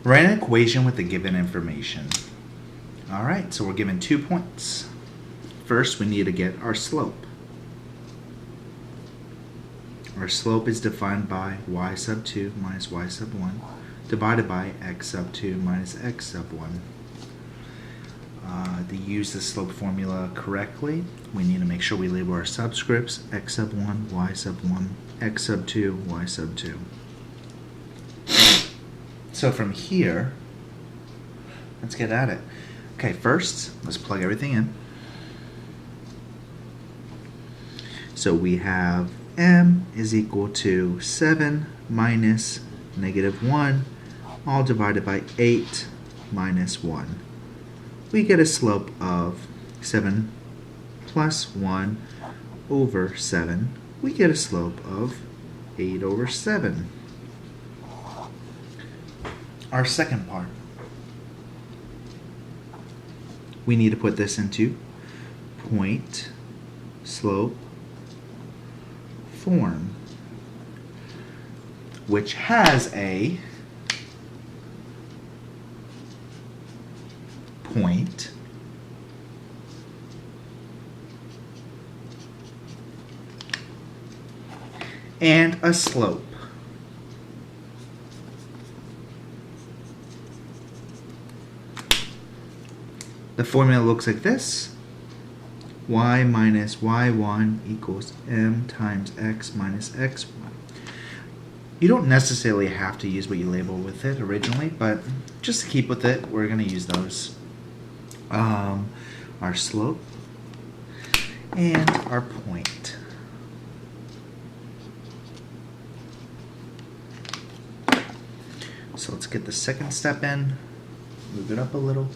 Write an equation with the given information. All right, so we're given 2 points. First, we need to get our slope. Our slope is defined by y sub 2 minus y sub 1 divided by x sub 2 minus x sub 1. To use the slope formula correctly, we need to make sure we label our subscripts x sub 1, y sub 1, x sub 2, y sub 2. So from here, let's get at it. Okay, first, let's plug everything in. So we have m is equal to 7 minus negative 1, all divided by 8 minus 1. We get a slope of 7 plus 1 over 7. We get a slope of 8 over 7. Our second part, we need to put this into point slope form, which has a point and a slope. The formula looks like this. Y minus y1 equals m times x minus x1. You don't necessarily have to use what you labeled with it originally, but just to keep with it, we're going to use those. Our slope and our point. So let's get the second step in, move it up a little.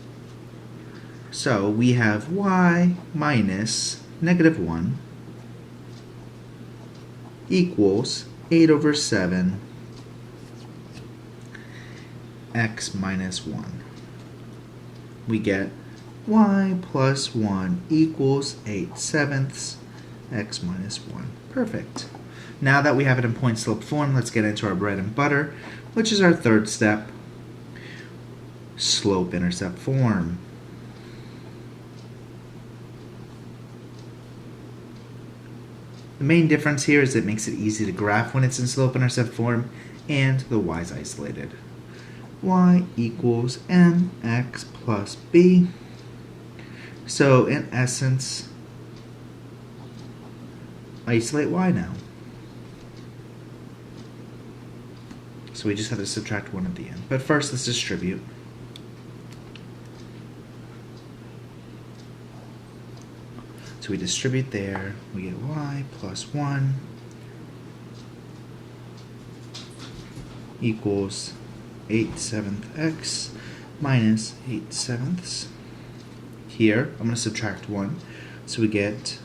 So we have y minus negative 1 equals 8 over 7 x minus 1. We get y plus 1 equals 8/7 x minus 1. Perfect. Now that we have it in point slope form, let's get into our bread and butter, which is our third step, slope intercept form. The main difference here is it makes it easy to graph when it's in slope-intercept form and the y is isolated. Y equals mx plus b. So in essence, isolate y now. So we just have to subtract 1 at the end. But first, let's distribute. So we distribute there, we get y plus 1 equals 8/7 x minus 8/7. Here, I'm going to subtract 1. So we get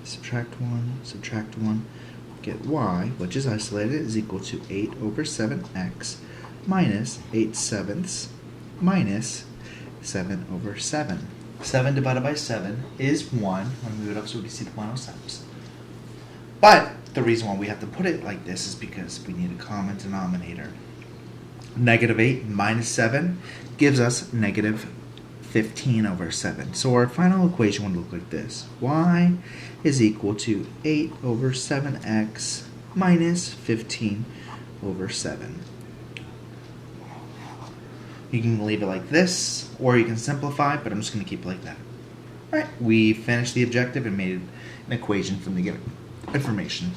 subtract 1, get y, which is isolated, is equal to 8 over 7x minus 8/7 minus 7 over 7. 7 divided by 7 is 1. I'll move it up so we can see the final steps. But the reason why we have to put it like this is because we need a common denominator. Negative 8 minus 7 gives us negative 15 over 7. So our final equation would look like this. Y is equal to 8 over 7x minus 15 over 7. You can leave it like this, or you can simplify, but I'm just going to keep it like that. Alright, we finished the objective and made an equation from the given information.